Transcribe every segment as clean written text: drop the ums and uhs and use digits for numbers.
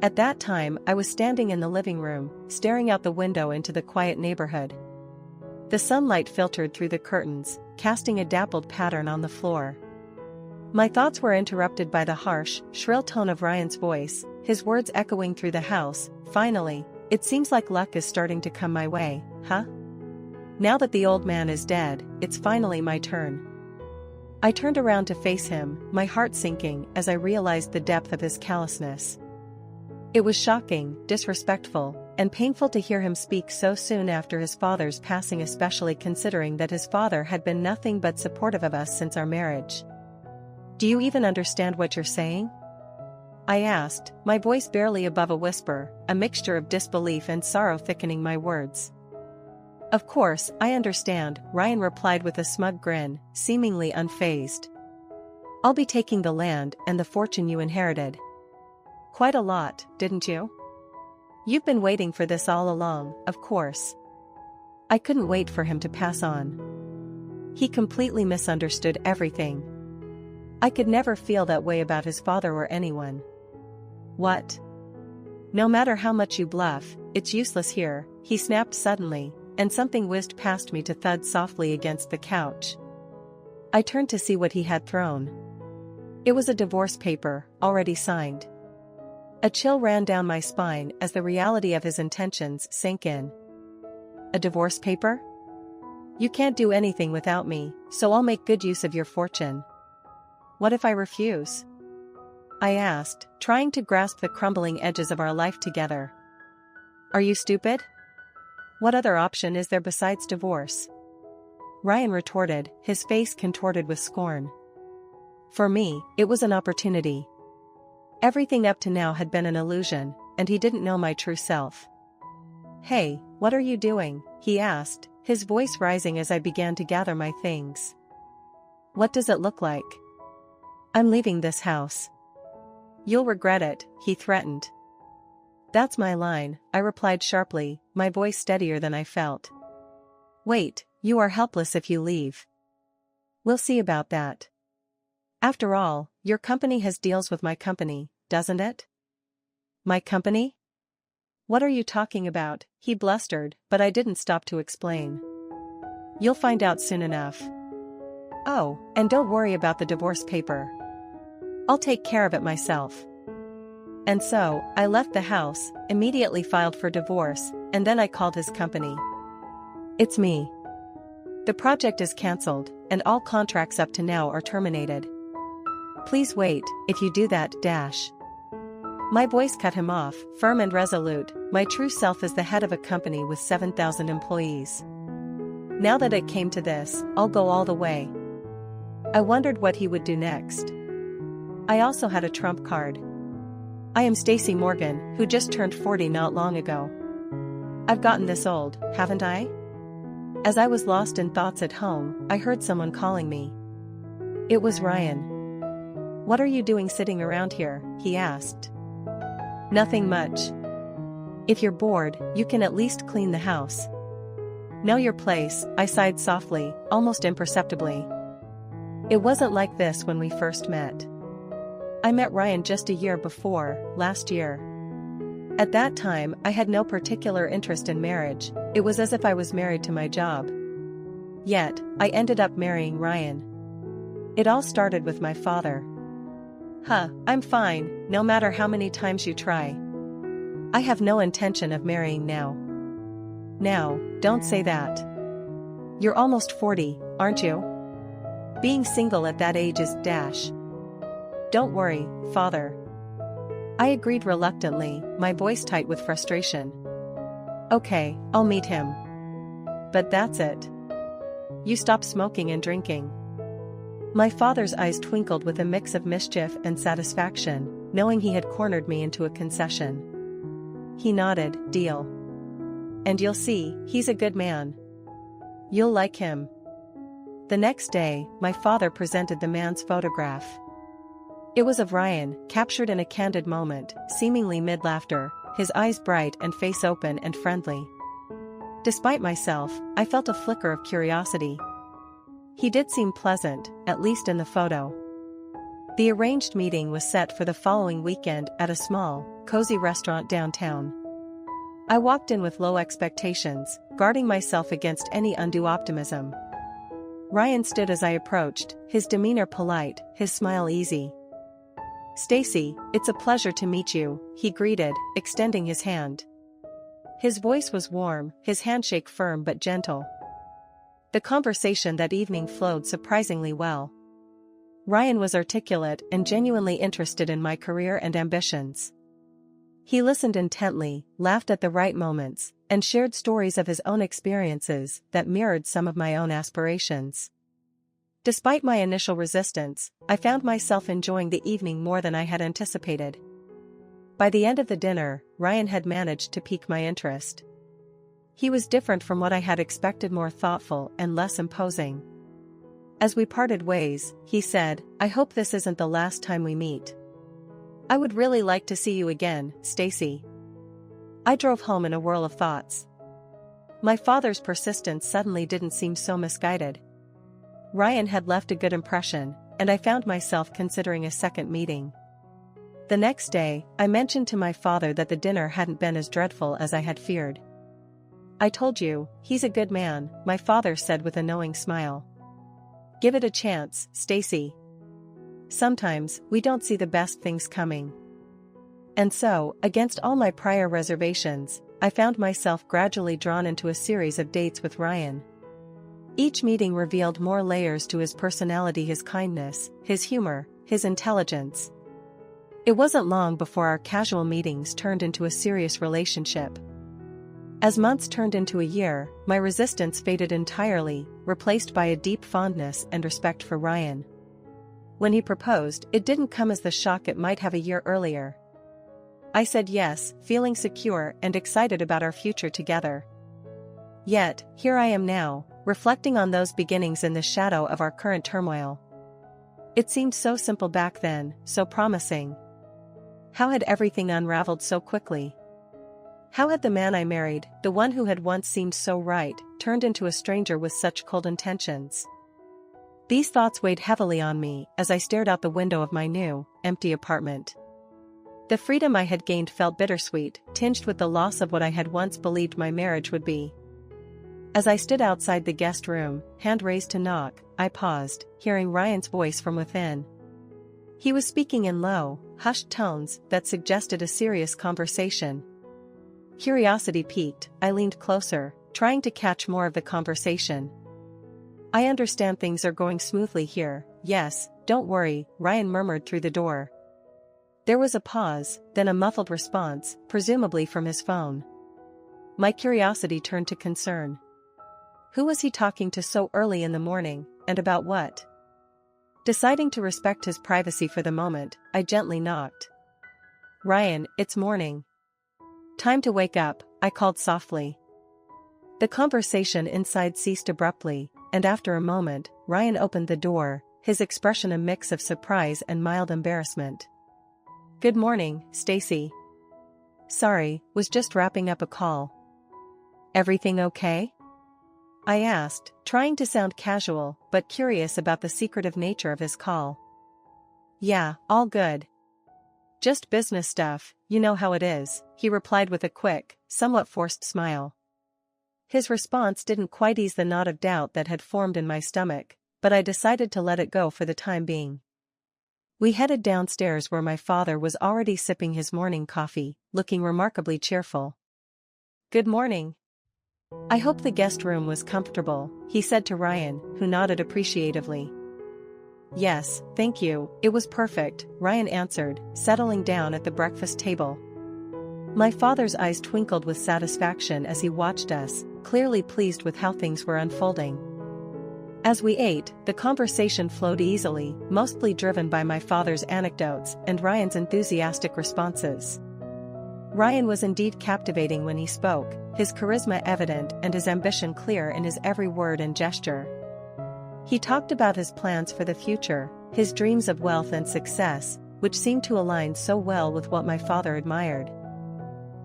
At that time, I was standing in the living room, staring out the window into the quiet neighborhood. The sunlight filtered through the curtains, casting a dappled pattern on the floor. My thoughts were interrupted by the harsh, shrill tone of Ryan's voice, his words echoing through the house. "Finally, it seems like luck is starting to come my way, huh? Now that the old man is dead, it's finally my turn." I turned around to face him, my heart sinking as I realized the depth of his callousness. It was shocking, disrespectful, and painful to hear him speak so soon after his father's passing, especially considering that his father had been nothing but supportive of us since our marriage. "Do you even understand what you're saying?" I asked, my voice barely above a whisper, a mixture of disbelief and sorrow thickening my words. "Of course, I understand," Ryan replied with a smug grin, seemingly unfazed. "I'll be taking the land and the fortune you inherited. Quite a lot, didn't you? You've been waiting for this all along, of course." I couldn't wait for him to pass on. He completely misunderstood everything. I could never feel that way about his father or anyone. "What? No matter how much you bluff, it's useless here," he snapped suddenly, and something whizzed past me to thud softly against the couch. I turned to see what he had thrown. It was a divorce paper, already signed. A chill ran down my spine as the reality of his intentions sank in. "A divorce paper? You can't do anything without me, so I'll make good use of your fortune." "What if I refuse?" I asked, trying to grasp the crumbling edges of our life together. "Are you stupid? What other option is there besides divorce?" Ryan retorted, his face contorted with scorn. For me, it was an opportunity. Everything up to now had been an illusion, and he didn't know my true self. "Hey, what are you doing?" he asked, his voice rising as I began to gather my things. "What does it look like?" "I'm leaving this house." "You'll regret it," he threatened. "That's my line," I replied sharply, my voice steadier than I felt. "Wait, you are helpless if you leave." "We'll see about that. After all, your company has deals with my company, doesn't it?" "My company? What are you talking about?" he blustered, but I didn't stop to explain. "You'll find out soon enough. Oh, and don't worry about the divorce paper. I'll take care of it myself." And so, I left the house, immediately filed for divorce, and then I called his company. "It's me. The project is cancelled, and all contracts up to now are terminated. Please wait, if you do that, dash." My voice cut him off, firm and resolute, my true self as the head of a company with 7,000 employees. Now that it came to this, I'll go all the way. I wondered what he would do next. I also had a trump card. I am Stacy Morgan, who just turned 40 not long ago. I've gotten this old, haven't I? As I was lost in thoughts at home, I heard someone calling me. It was Ryan. "What are you doing sitting around here?" he asked. "Nothing much. If you're bored, you can at least clean the house." "Know your place," I sighed softly, almost imperceptibly. It wasn't like this when we first met. I met Ryan just a year before, last year. At that time, I had no particular interest in marriage, it was as if I was married to my job. Yet, I ended up marrying Ryan. It all started with my father. I'm fine, no matter how many times you try. I have no intention of marrying now." "Now, don't say that. You're almost 40, aren't you? Being single at that age is dash." "Don't worry, father." I agreed reluctantly, my voice tight with frustration. "Okay, I'll meet him. But that's it. You stop smoking and drinking." My father's eyes twinkled with a mix of mischief and satisfaction, knowing he had cornered me into a concession. He nodded, "Deal. And you'll see, he's a good man. You'll like him." The next day, my father presented the man's photograph. It was of Ryan, captured in a candid moment, seemingly mid-laughter, his eyes bright and face open and friendly. Despite myself, I felt a flicker of curiosity. He did seem pleasant, at least in the photo. The arranged meeting was set for the following weekend at a small, cozy restaurant downtown. I walked in with low expectations, guarding myself against any undue optimism. Ryan stood as I approached, his demeanor polite, his smile easy. "Stacy, it's a pleasure to meet you," he greeted, extending his hand. His voice was warm, his handshake firm but gentle. The conversation that evening flowed surprisingly well. Ryan was articulate and genuinely interested in my career and ambitions. He listened intently, laughed at the right moments, and shared stories of his own experiences that mirrored some of my own aspirations. Despite my initial resistance, I found myself enjoying the evening more than I had anticipated. By the end of the dinner, Ryan had managed to pique my interest. He was different from what I had expected, more thoughtful and less imposing. As we parted ways, he said, "I hope this isn't the last time we meet. I would really like to see you again, Stacy." I drove home in a whirl of thoughts. My father's persistence suddenly didn't seem so misguided. Ryan had left a good impression, and I found myself considering a second meeting. The next day, I mentioned to my father that the dinner hadn't been as dreadful as I had feared. "I told you, he's a good man," my father said with a knowing smile. "Give it a chance, Stacy. Sometimes, we don't see the best things coming." And so, against all my prior reservations, I found myself gradually drawn into a series of dates with Ryan. Each meeting revealed more layers to his personality, his kindness, his humor, his intelligence. It wasn't long before our casual meetings turned into a serious relationship. As months turned into a year, my resistance faded entirely, replaced by a deep fondness and respect for Ryan. When he proposed, it didn't come as the shock it might have a year earlier. I said yes, feeling secure and excited about our future together. Yet, here I am now, reflecting on those beginnings in the shadow of our current turmoil. It seemed so simple back then, so promising. How had everything unraveled so quickly? How had the man I married, the one who had once seemed so right, turned into a stranger with such cold intentions? These thoughts weighed heavily on me as I stared out the window of my new, empty apartment. The freedom I had gained felt bittersweet, tinged with the loss of what I had once believed my marriage would be. As I stood outside the guest room, hand raised to knock, I paused, hearing Ryan's voice from within. He was speaking in low, hushed tones that suggested a serious conversation. Curiosity piqued, I leaned closer, trying to catch more of the conversation. "I understand things are going smoothly here." "Yes, don't worry," Ryan murmured through the door. There was a pause, then a muffled response, presumably from his phone. My curiosity turned to concern. Who was he talking to so early in the morning, and about what? Deciding to respect his privacy for the moment, I gently knocked. "Ryan, it's morning. Time to wake up," I called softly. The conversation inside ceased abruptly, and after a moment, Ryan opened the door, his expression a mix of surprise and mild embarrassment. "Good morning, Stacy. Sorry, was just wrapping up a call." "Everything okay?" I asked, trying to sound casual, but curious about the secretive nature of his call. "Yeah, all good. Just business stuff, you know how it is," he replied with a quick, somewhat forced smile. His response didn't quite ease the knot of doubt that had formed in my stomach, but I decided to let it go for the time being. We headed downstairs where my father was already sipping his morning coffee, looking remarkably cheerful. "Good morning. I hope the guest room was comfortable," he said to Ryan, who nodded appreciatively. "Yes, thank you, it was perfect," Ryan answered, settling down at the breakfast table. My father's eyes twinkled with satisfaction as he watched us, clearly pleased with how things were unfolding. As we ate, the conversation flowed easily, mostly driven by my father's anecdotes and Ryan's enthusiastic responses. Ryan was indeed captivating when he spoke, his charisma evident and his ambition clear in his every word and gesture. He talked about his plans for the future, his dreams of wealth and success, which seemed to align so well with what my father admired.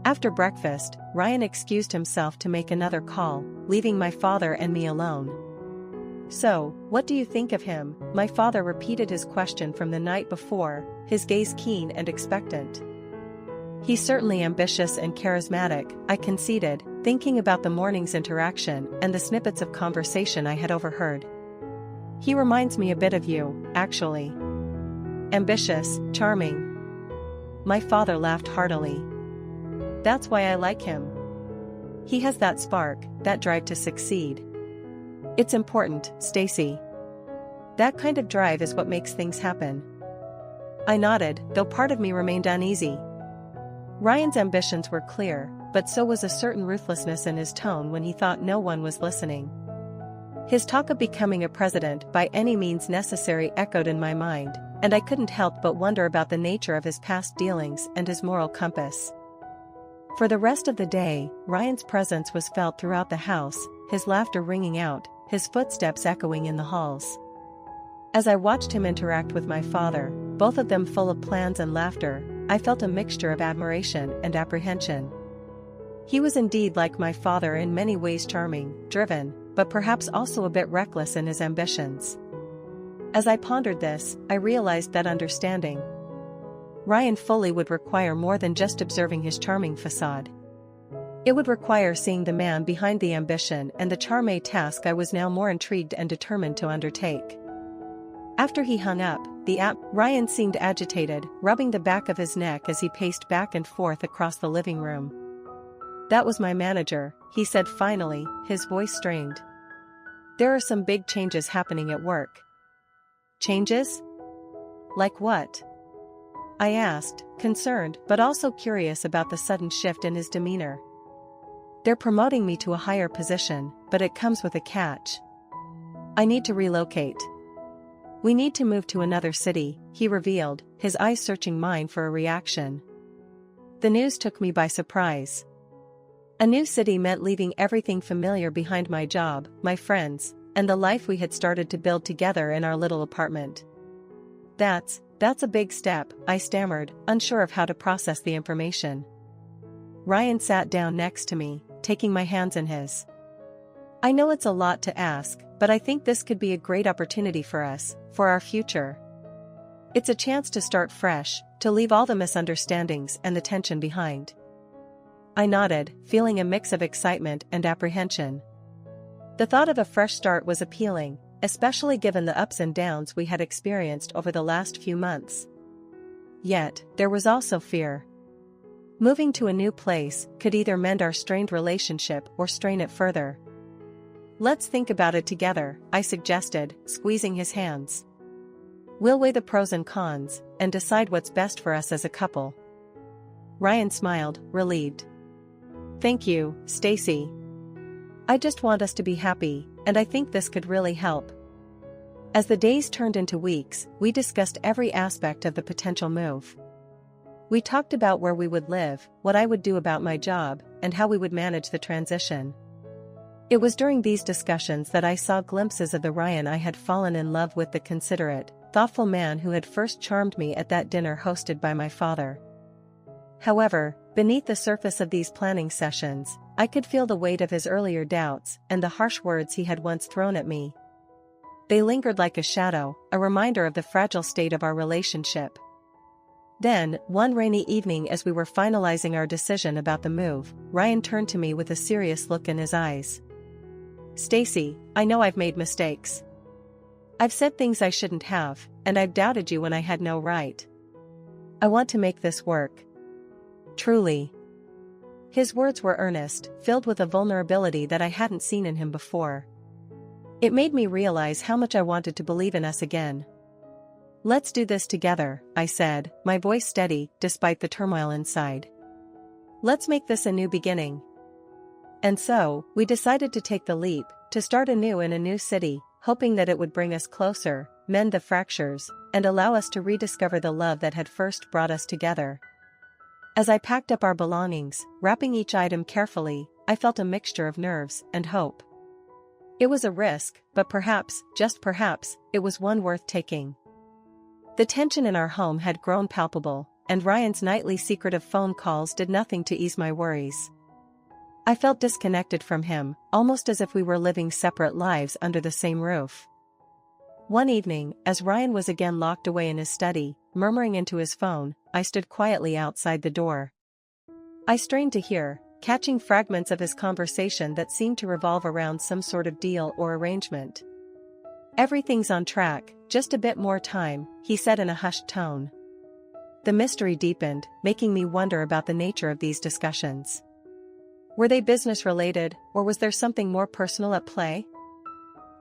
After breakfast, Ryan excused himself to make another call, leaving my father and me alone. "So, what do you think of him?" My father repeated his question from the night before, his gaze keen and expectant. He's certainly ambitious and charismatic, I conceded, thinking about the morning's interaction and the snippets of conversation I had overheard. He reminds me a bit of you, actually. Ambitious, charming. My father laughed heartily. That's why I like him. He has that spark, that drive to succeed. It's important, Stacy. That kind of drive is what makes things happen. I nodded, though part of me remained uneasy. Ryan's ambitions were clear, but so was a certain ruthlessness in his tone when he thought no one was listening. His talk of becoming a president by any means necessary echoed in my mind, and I couldn't help but wonder about the nature of his past dealings and his moral compass. For the rest of the day, Ryan's presence was felt throughout the house, his laughter ringing out, his footsteps echoing in the halls. As I watched him interact with my father, both of them full of plans and laughter, I felt a mixture of admiration and apprehension. He was indeed like my father in many ways, charming, driven, but perhaps also a bit reckless in his ambitions. As I pondered this, I realized that understanding Ryan fully would require more than just observing his charming facade. It would require seeing the man behind the ambition and the charm, a task I was now more intrigued and determined to undertake. After he hung up, Ryan seemed agitated, rubbing the back of his neck as he paced back and forth across the living room. That was my manager, he said finally, his voice strained. There are some big changes happening at work. Changes? Like what? I asked, concerned but also curious about the sudden shift in his demeanor. They're promoting me to a higher position, but it comes with a catch. I need to relocate. We need to move to another city, he revealed, his eyes searching mine for a reaction. The news took me by surprise. A new city meant leaving everything familiar behind, my job, my friends, and the life we had started to build together in our little apartment. That's a big step, I stammered, unsure of how to process the information. Ryan sat down next to me, taking my hands in his. I know it's a lot to ask, but I think this could be a great opportunity for us, for our future. It's a chance to start fresh, to leave all the misunderstandings and the tension behind. I nodded, feeling a mix of excitement and apprehension. The thought of a fresh start was appealing, especially given the ups and downs we had experienced over the last few months. Yet, there was also fear. Moving to a new place could either mend our strained relationship or strain it further. Let's think about it together, I suggested, squeezing his hands. We'll weigh the pros and cons, and decide what's best for us as a couple. Ryan smiled, relieved. Thank you, Stacy. I just want us to be happy, and I think this could really help. As the days turned into weeks, we discussed every aspect of the potential move. We talked about where we would live, what I would do about my job, and how we would manage the transition. It was during these discussions that I saw glimpses of the Ryan I had fallen in love with, the considerate, thoughtful man who had first charmed me at that dinner hosted by my father. However, beneath the surface of these planning sessions, I could feel the weight of his earlier doubts and the harsh words he had once thrown at me. They lingered like a shadow, a reminder of the fragile state of our relationship. Then, one rainy evening as we were finalizing our decision about the move, Ryan turned to me with a serious look in his eyes. Stacy, I know I've made mistakes. I've said things I shouldn't have, and I've doubted you when I had no right. I want to make this work. Truly. His words were earnest, filled with a vulnerability that I hadn't seen in him before. It made me realize how much I wanted to believe in us again. Let's do this together, I said, my voice steady, despite the turmoil inside. Let's make this a new beginning. And so, we decided to take the leap, to start anew in a new city, hoping that it would bring us closer, mend the fractures, and allow us to rediscover the love that had first brought us together. As I packed up our belongings, wrapping each item carefully, I felt a mixture of nerves and hope. It was a risk, but perhaps, just perhaps, it was one worth taking. The tension in our home had grown palpable, and Ryan's nightly secretive phone calls did nothing to ease my worries. I felt disconnected from him, almost as if we were living separate lives under the same roof. One evening, as Ryan was again locked away in his study, murmuring into his phone, I stood quietly outside the door. I strained to hear, catching fragments of his conversation that seemed to revolve around some sort of deal or arrangement. "Everything's on track, just a bit more time," he said in a hushed tone. The mystery deepened, making me wonder about the nature of these discussions. Were they business-related, or was there something more personal at play?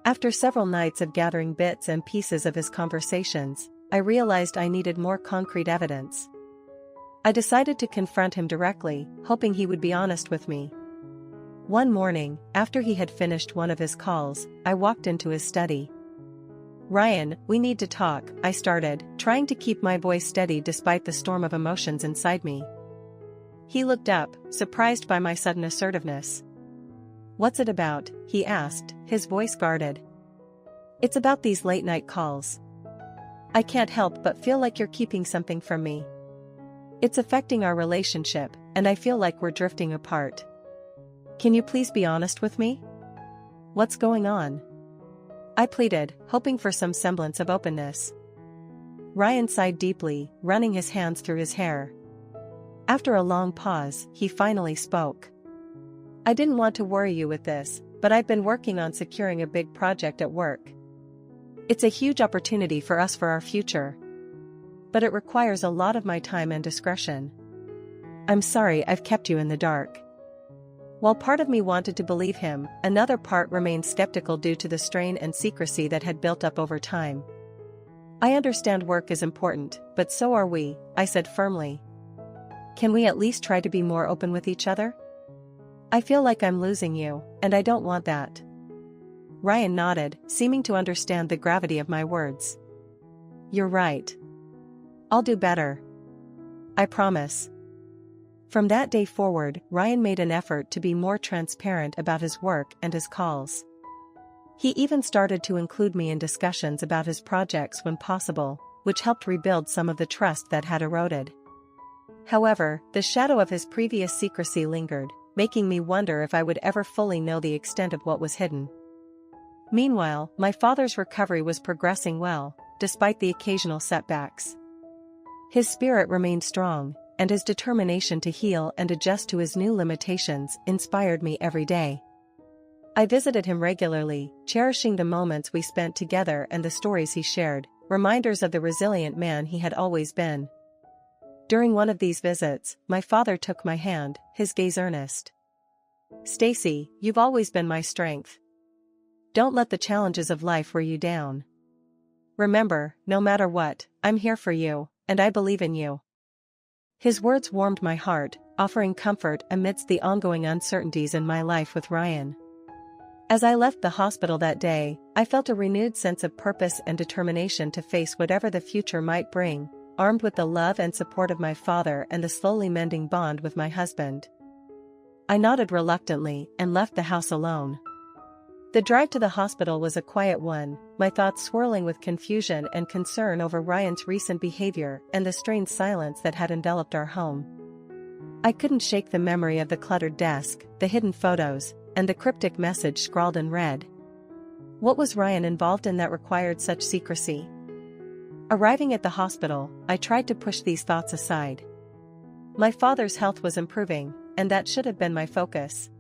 After several nights of gathering bits and pieces of his conversations, I realized I needed more concrete evidence. I decided to confront him directly, hoping he would be honest with me. One morning, after he had finished one of his calls, I walked into his study. "Ryan, we need to talk," I started, trying to keep my voice steady despite the storm of emotions inside me. He looked up, surprised by my sudden assertiveness. "What's it about?" he asked, his voice guarded. "It's about these late-night calls. I can't help but feel like you're keeping something from me. It's affecting our relationship, and I feel like we're drifting apart. Can you please be honest with me? What's going on?" I pleaded, hoping for some semblance of openness. Ryan sighed deeply, running his hands through his hair. After a long pause, he finally spoke. "I didn't want to worry you with this, but I've been working on securing a big project at work. It's a huge opportunity for us for our future. But it requires a lot of my time and discretion. I'm sorry I've kept you in the dark." While part of me wanted to believe him, another part remained skeptical due to the strain and secrecy that had built up over time. "I understand work is important, but so are we," I said firmly. "Can we at least try to be more open with each other? I feel like I'm losing you, and I don't want that." Ryan nodded, seeming to understand the gravity of my words. "You're right. I'll do better. I promise." From that day forward, Ryan made an effort to be more transparent about his work and his calls. He even started to include me in discussions about his projects when possible, which helped rebuild some of the trust that had eroded. However, the shadow of his previous secrecy lingered, making me wonder if I would ever fully know the extent of what was hidden. Meanwhile, my father's recovery was progressing well, despite the occasional setbacks. His spirit remained strong, and his determination to heal and adjust to his new limitations inspired me every day. I visited him regularly, cherishing the moments we spent together and the stories he shared, reminders of the resilient man he had always been. During one of these visits, my father took my hand, his gaze earnest. "Stacy, you've always been my strength. Don't let the challenges of life wear you down. Remember, no matter what, I'm here for you, and I believe in you." His words warmed my heart, offering comfort amidst the ongoing uncertainties in my life with Ryan. As I left the hospital that day, I felt a renewed sense of purpose and determination to face whatever the future might bring, armed with the love and support of my father and the slowly mending bond with my husband. I nodded reluctantly and left the house alone. The drive to the hospital was a quiet one, my thoughts swirling with confusion and concern over Ryan's recent behavior and the strange silence that had enveloped our home. I couldn't shake the memory of the cluttered desk, the hidden photos, and the cryptic message scrawled in red. What was Ryan involved in that required such secrecy? Arriving at the hospital, I tried to push these thoughts aside. My father's health was improving, and that should have been my focus.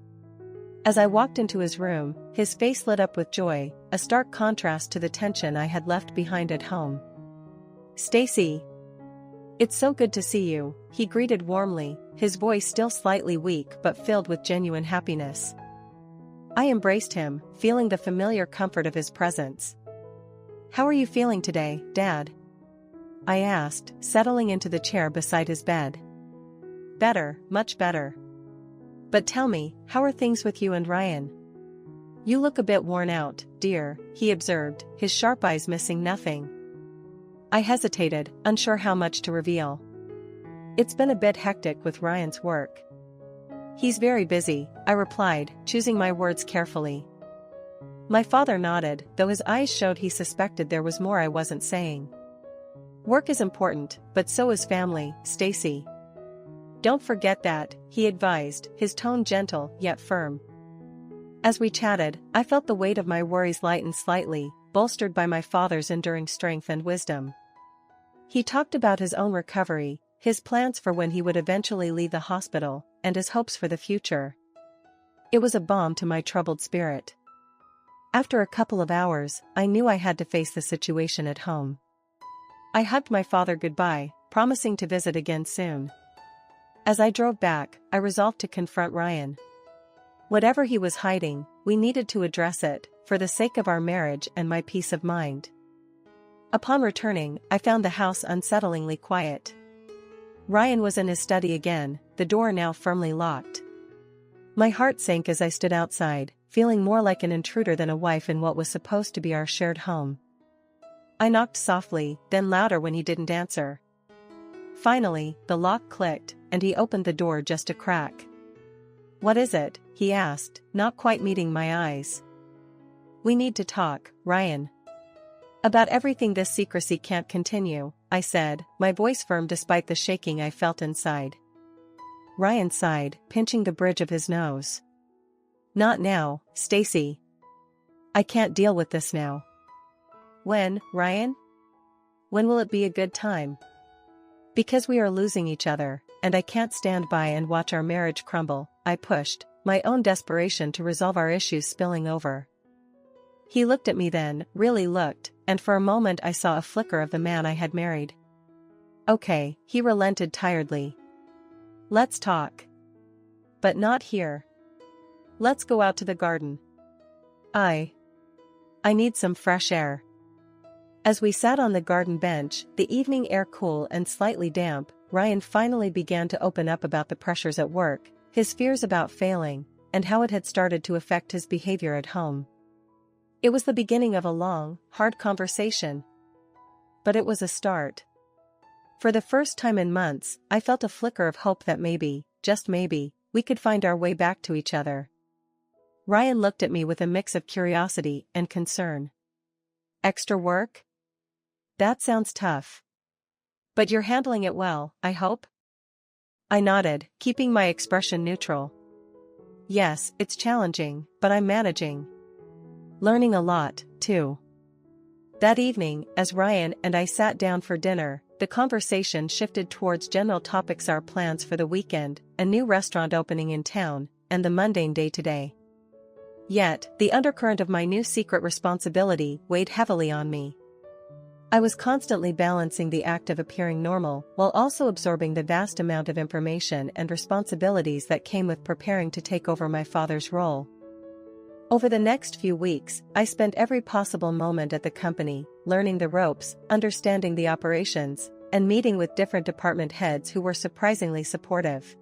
As I walked into his room, his face lit up with joy, a stark contrast to the tension I had left behind at home. "Stacy, it's so good to see you," he greeted warmly, his voice still slightly weak but filled with genuine happiness. I embraced him, feeling the familiar comfort of his presence. "How are you feeling today, Dad?" I asked, settling into the chair beside his bed. "Better, much better. But tell me, how are things with you and Ryan?" "You look a bit worn out, dear," he observed, his sharp eyes missing nothing. I hesitated, unsure how much to reveal. "It's been a bit hectic with Ryan's work." "He's very busy," I replied, choosing my words carefully. My father nodded, though his eyes showed he suspected there was more I wasn't saying. "Work is important, but so is family, Stacy. Don't forget that," he advised, his tone gentle yet firm. As we chatted, I felt the weight of my worries lighten slightly, bolstered by my father's enduring strength and wisdom. He talked about his own recovery, his plans for when he would eventually leave the hospital, and his hopes for the future. It was a balm to my troubled spirit. After a couple of hours, I knew I had to face the situation at home. I hugged my father goodbye, promising to visit again soon. As I drove back, I resolved to confront Ryan. Whatever he was hiding, we needed to address it, for the sake of our marriage and my peace of mind. Upon returning, I found the house unsettlingly quiet. Ryan was in his study again, the door now firmly locked. My heart sank as I stood outside, feeling more like an intruder than a wife in what was supposed to be our shared home. I knocked softly, then louder when he didn't answer. Finally, the lock clicked, and he opened the door just a crack. "What is it?" he asked, not quite meeting my eyes. "We need to talk, Ryan. About everything. This secrecy can't continue," I said, my voice firm despite the shaking I felt inside. Ryan sighed, pinching the bridge of his nose. "Not now, Stacy. I can't deal with this now." "When, Ryan? When will it be a good time?" "Because we are losing each other, and I can't stand by and watch our marriage crumble," I pushed, my own desperation to resolve our issues spilling over. He looked at me then, really looked, and for a moment I saw a flicker of the man I had married. "Okay," he relented tiredly. "Let's talk. But not here. Let's go out to the garden. I need some fresh air." As we sat on the garden bench, the evening air cool and slightly damp, Ryan finally began to open up about the pressures at work, his fears about failing, and how it had started to affect his behavior at home. It was the beginning of a long, hard conversation. But it was a start. For the first time in months, I felt a flicker of hope that maybe, just maybe, we could find our way back to each other. Ryan looked at me with a mix of curiosity and concern. "Extra work? That sounds tough. But you're handling it well, I hope?" I nodded, keeping my expression neutral. "Yes, it's challenging, but I'm managing. Learning a lot, too." That evening, as Ryan and I sat down for dinner, the conversation shifted towards general topics: our plans for the weekend, a new restaurant opening in town, and the mundane day-to-day. Yet, the undercurrent of my new secret responsibility weighed heavily on me. I was constantly balancing the act of appearing normal while also absorbing the vast amount of information and responsibilities that came with preparing to take over my father's role. Over the next few weeks, I spent every possible moment at the company, learning the ropes, understanding the operations, and meeting with different department heads who were surprisingly supportive.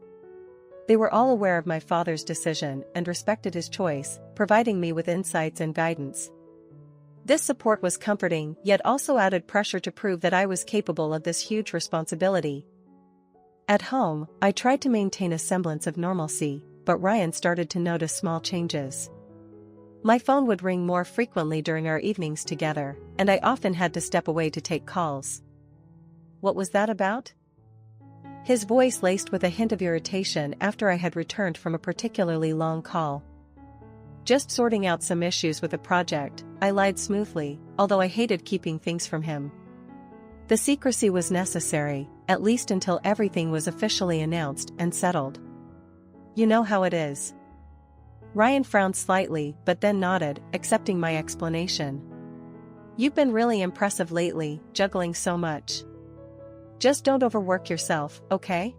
They were all aware of my father's decision and respected his choice, providing me with insights and guidance. This support was comforting, yet also added pressure to prove that I was capable of this huge responsibility. At home, I tried to maintain a semblance of normalcy, but Ryan started to notice small changes. My phone would ring more frequently during our evenings together, and I often had to step away to take calls. "What was that about?" His voice laced with a hint of irritation after I had returned from a particularly long call. "Just sorting out some issues with a project," I lied smoothly, although I hated keeping things from him. The secrecy was necessary, at least until everything was officially announced and settled. "You know how it is." Ryan frowned slightly but then nodded, accepting my explanation. "You've been really impressive lately, juggling so much. Just don't overwork yourself, okay?"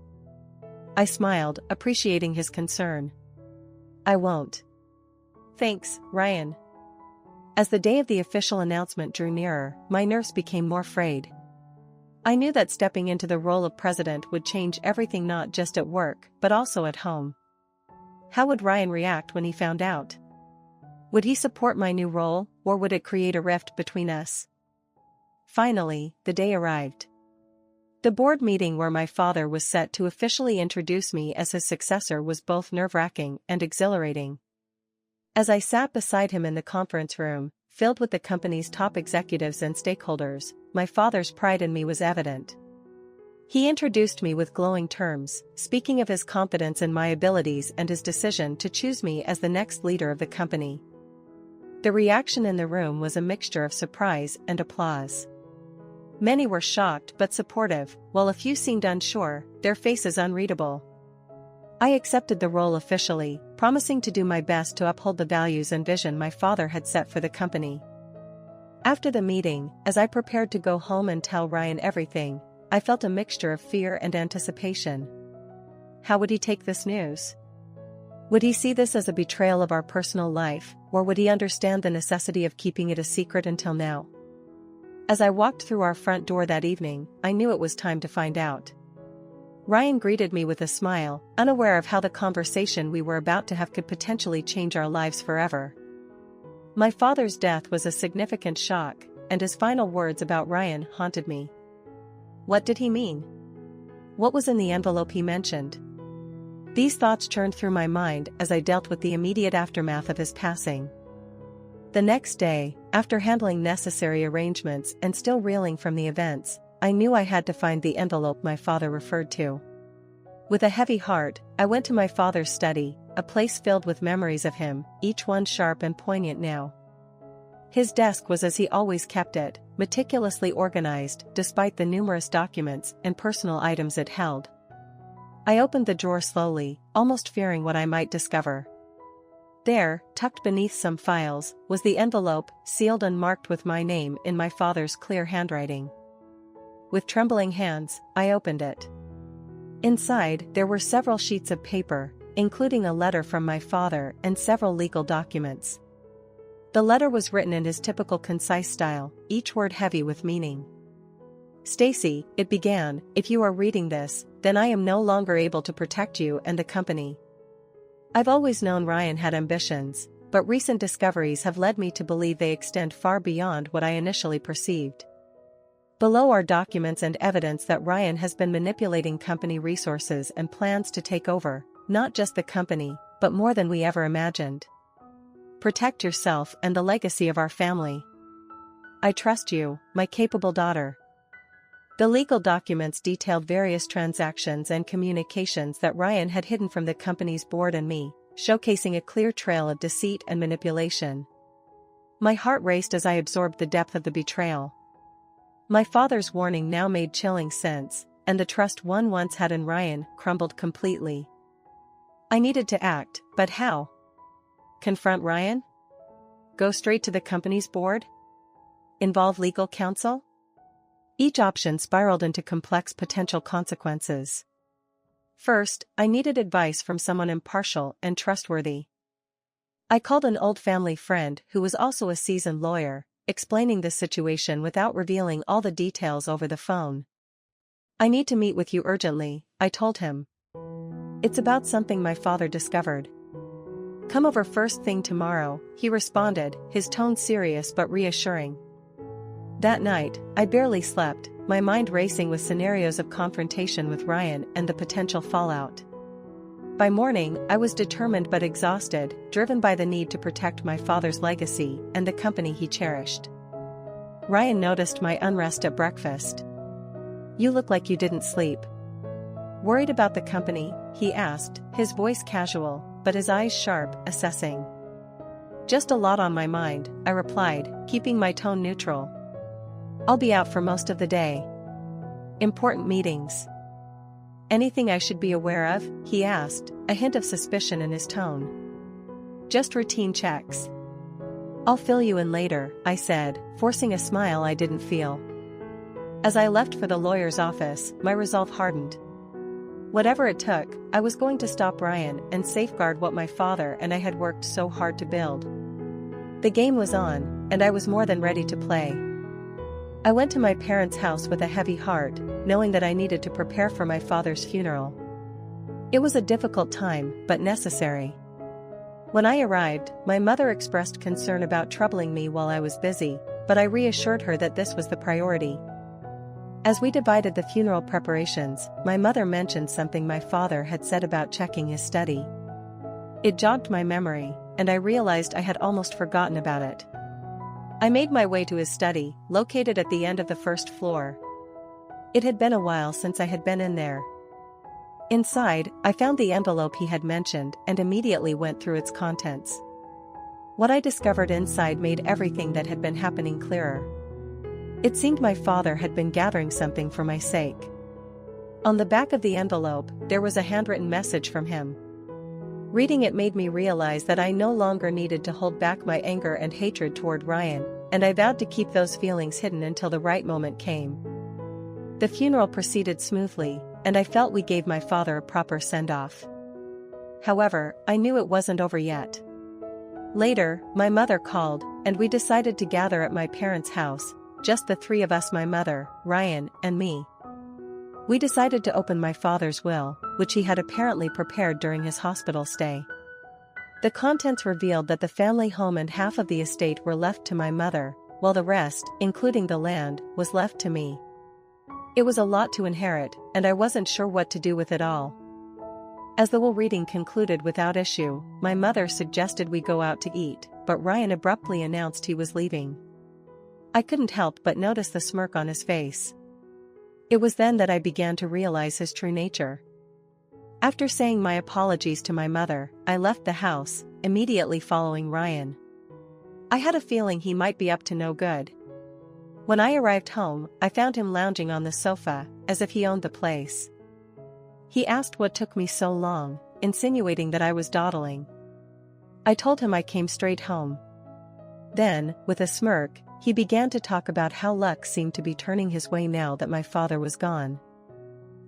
I smiled, appreciating his concern. "I won't." "Thanks, Ryan." As the day of the official announcement drew nearer, my nerves became more frayed. I knew that stepping into the role of president would change everything, not just at work, but also at home. How would Ryan react when he found out? Would he support my new role, or would it create a rift between us? Finally, the day arrived. The board meeting where my father was set to officially introduce me as his successor was both nerve-wracking and exhilarating. As I sat beside him in the conference room, filled with the company's top executives and stakeholders, my father's pride in me was evident. He introduced me with glowing terms, speaking of his confidence in my abilities and his decision to choose me as the next leader of the company. The reaction in the room was a mixture of surprise and applause. Many were shocked but supportive, while a few seemed unsure, their faces unreadable. I accepted the role officially, promising to do my best to uphold the values and vision my father had set for the company. After the meeting, as I prepared to go home and tell Ryan everything, I felt a mixture of fear and anticipation. How would he take this news? Would he see this as a betrayal of our personal life, or would he understand the necessity of keeping it a secret until now? As I walked through our front door that evening, I knew it was time to find out. Ryan greeted me with a smile, unaware of how the conversation we were about to have could potentially change our lives forever. My father's death was a significant shock, and his final words about Ryan haunted me. What did he mean? What was in the envelope he mentioned? These thoughts churned through my mind as I dealt with the immediate aftermath of his passing. The next day, after handling necessary arrangements and still reeling from the events, I knew I had to find the envelope my father referred to. With a heavy heart, I went to my father's study, a place filled with memories of him, each one sharp and poignant now. His desk was as he always kept it, meticulously organized despite the numerous documents and personal items it held. I opened the drawer slowly, almost fearing what I might discover. There, tucked beneath some files, was the envelope, sealed and marked with my name in my father's clear handwriting. With trembling hands, I opened it. Inside, there were several sheets of paper, including a letter from my father and several legal documents. The letter was written in his typical concise style, each word heavy with meaning. Stacy, it began, if you are reading this, then I am no longer able to protect you and the company. I've always known Ryan had ambitions, but recent discoveries have led me to believe they extend far beyond what I initially perceived. Below are documents and evidence that Ryan has been manipulating company resources and plans to take over, not just the company, but more than we ever imagined. Protect yourself and the legacy of our family. I trust you, my capable daughter. The legal documents detailed various transactions and communications that Ryan had hidden from the company's board and me, showcasing a clear trail of deceit and manipulation. My heart raced as I absorbed the depth of the betrayal. My father's warning now made chilling sense, and the trust one once had in Ryan crumbled completely. I needed to act, but how? Confront Ryan? Go straight to the company's board? Involve legal counsel? Each option spiraled into complex potential consequences. First, I needed advice from someone impartial and trustworthy. I called an old family friend who was also a seasoned lawyer, explaining the situation without revealing all the details over the phone. I need to meet with you urgently, I told him. It's about something my father discovered. Come over first thing tomorrow, he responded, his tone serious but reassuring. That night, I barely slept, my mind racing with scenarios of confrontation with Ryan and the potential fallout. By morning, I was determined but exhausted, driven by the need to protect my father's legacy and the company he cherished. Ryan noticed my unrest at breakfast. You look like you didn't sleep. Worried about the company, he asked, his voice casual, but his eyes sharp, assessing. Just a lot on my mind, I replied, keeping my tone neutral. I'll be out for most of the day. Important meetings. Anything I should be aware of? He asked, a hint of suspicion in his tone. Just routine checks. I'll fill you in later, I said, forcing a smile I didn't feel. As I left for the lawyer's office, my resolve hardened. Whatever it took, I was going to stop Ryan and safeguard what my father and I had worked so hard to build. The game was on, and I was more than ready to play. I went to my parents' house with a heavy heart, knowing that I needed to prepare for my father's funeral. It was a difficult time, but necessary. When I arrived, my mother expressed concern about troubling me while I was busy, but I reassured her that this was the priority. As we divided the funeral preparations, my mother mentioned something my father had said about checking his study. It jogged my memory, and I realized I had almost forgotten about it. I made my way to his study, located at the end of the first floor. It had been a while since I had been in there. Inside, I found the envelope he had mentioned and immediately went through its contents. What I discovered inside made everything that had been happening clearer. It seemed my father had been gathering something for my sake. On the back of the envelope, there was a handwritten message from him. Reading it made me realize that I no longer needed to hold back my anger and hatred toward Ryan, and I vowed to keep those feelings hidden until the right moment came. The funeral proceeded smoothly, and I felt we gave my father a proper send-off. However, I knew it wasn't over yet. Later, my mother called, and we decided to gather at my parents' house, just the three of us, my mother, Ryan, and me. We decided to open my father's will, which he had apparently prepared during his hospital stay. The contents revealed that the family home and half of the estate were left to my mother, while the rest, including the land, was left to me. It was a lot to inherit, and I wasn't sure what to do with it all. As the will reading concluded without issue, my mother suggested we go out to eat, but Ryan abruptly announced he was leaving. I couldn't help but notice the smirk on his face. It was then that I began to realize his true nature. After saying my apologies to my mother, I left the house, immediately following Ryan. I had a feeling he might be up to no good. When I arrived home, I found him lounging on the sofa, as if he owned the place. He asked what took me so long, insinuating that I was dawdling. I told him I came straight home. Then, with a smirk, he began to talk about how luck seemed to be turning his way now that my father was gone.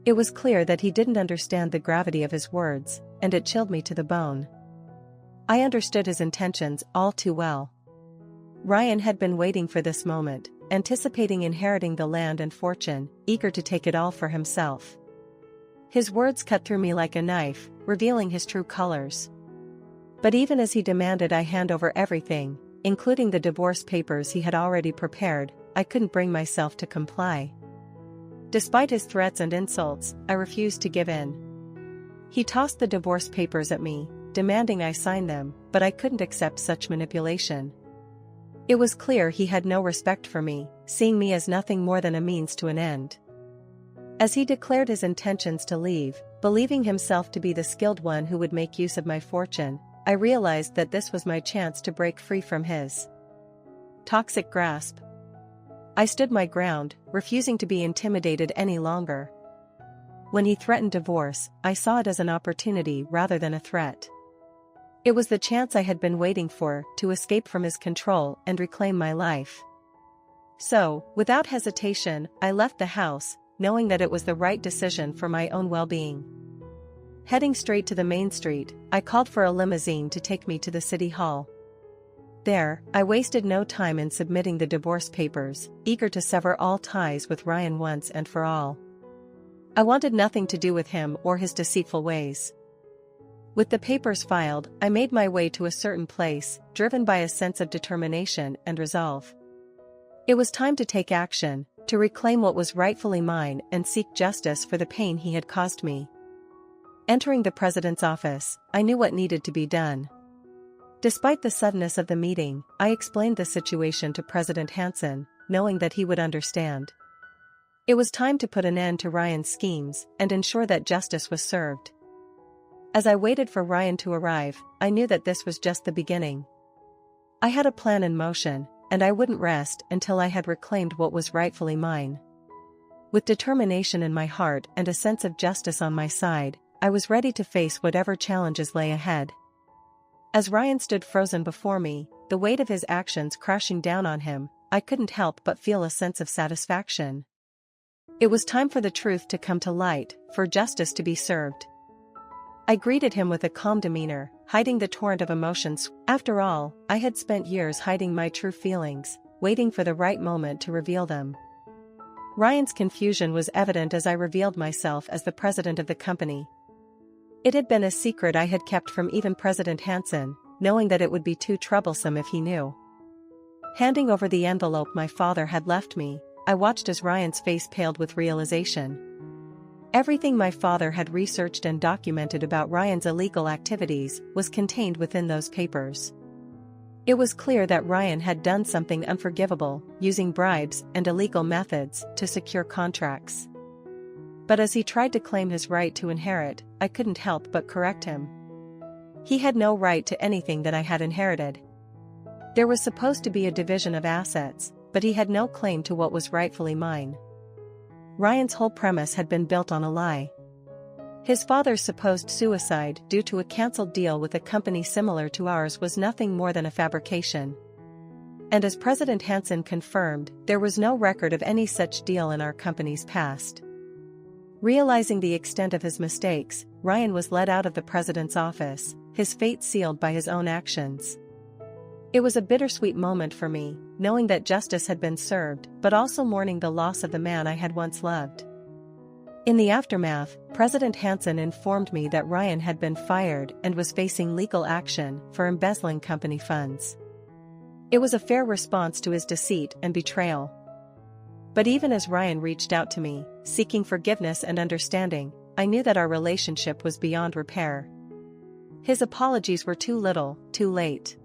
It was clear that he didn't understand the gravity of his words, and it chilled me to the bone. I understood his intentions all too well. Ryan had been waiting for this moment, anticipating inheriting the land and fortune, eager to take it all for himself. His words cut through me like a knife, revealing his true colors. But even as he demanded I hand over everything, including the divorce papers he had already prepared, I couldn't bring myself to comply. Despite his threats and insults, I refused to give in. He tossed the divorce papers at me, demanding I sign them, but I couldn't accept such manipulation. It was clear he had no respect for me, seeing me as nothing more than a means to an end. As he declared his intentions to leave, believing himself to be the skilled one who would make use of my fortune, I realized that this was my chance to break free from his toxic grasp. I stood my ground, refusing to be intimidated any longer. When he threatened divorce, I saw it as an opportunity rather than a threat. It was the chance I had been waiting for, to escape from his control and reclaim my life. So, without hesitation, I left the house, knowing that it was the right decision for my own well-being. Heading straight to the main street, I called for a limousine to take me to the city hall. There, I wasted no time in submitting the divorce papers, eager to sever all ties with Ryan once and for all. I wanted nothing to do with him or his deceitful ways. With the papers filed, I made my way to a certain place, driven by a sense of determination and resolve. It was time to take action, to reclaim what was rightfully mine and seek justice for the pain he had caused me. Entering the president's office, I knew what needed to be done. Despite the suddenness of the meeting, I explained the situation to President Hansen, knowing that he would understand. It was time to put an end to Ryan's schemes and ensure that justice was served. As I waited for Ryan to arrive, I knew that this was just the beginning. I had a plan in motion, and I wouldn't rest until I had reclaimed what was rightfully mine. With determination in my heart and a sense of justice on my side, I was ready to face whatever challenges lay ahead. As Ryan stood frozen before me, the weight of his actions crashing down on him, I couldn't help but feel a sense of satisfaction. It was time for the truth to come to light, for justice to be served. I greeted him with a calm demeanor, hiding the torrent of emotions. After all, I had spent years hiding my true feelings, waiting for the right moment to reveal them. Ryan's confusion was evident as I revealed myself as the president of the company. It had been a secret I had kept from even President Hansen, knowing that it would be too troublesome if he knew. Handing over the envelope my father had left me, I watched as Ryan's face paled with realization. Everything my father had researched and documented about Ryan's illegal activities was contained within those papers. It was clear that Ryan had done something unforgivable, using bribes and illegal methods to secure contracts. But as he tried to claim his right to inherit, I couldn't help but correct him. He had no right to anything that I had inherited. There was supposed to be a division of assets, but he had no claim to what was rightfully mine. Ryan's whole premise had been built on a lie. His father's supposed suicide due to a cancelled deal with a company similar to ours was nothing more than a fabrication. And as President Hansen confirmed, there was no record of any such deal in our company's past. Realizing the extent of his mistakes, Ryan was led out of the president's office, his fate sealed by his own actions. It was a bittersweet moment for me, knowing that justice had been served, but also mourning the loss of the man I had once loved. In the aftermath, President Hansen informed me that Ryan had been fired and was facing legal action for embezzling company funds. It was a fair response to his deceit and betrayal. But even as Ryan reached out to me, seeking forgiveness and understanding, I knew that our relationship was beyond repair. His apologies were too little, too late.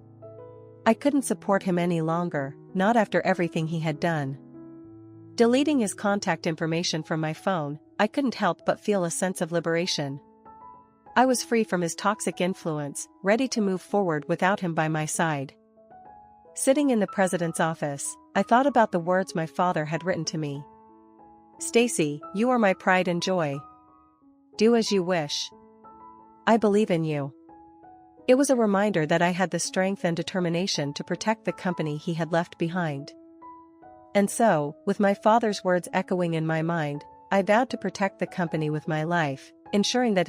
I couldn't support him any longer, not after everything he had done. Deleting his contact information from my phone, I couldn't help but feel a sense of liberation. I was free from his toxic influence, ready to move forward without him by my side. Sitting in the president's office, I thought about the words my father had written to me. "Stacy, you are my pride and joy. Do as you wish. I believe in you." It was a reminder that I had the strength and determination to protect the company he had left behind. And so, with my father's words echoing in my mind, I vowed to protect the company with my life, ensuring that his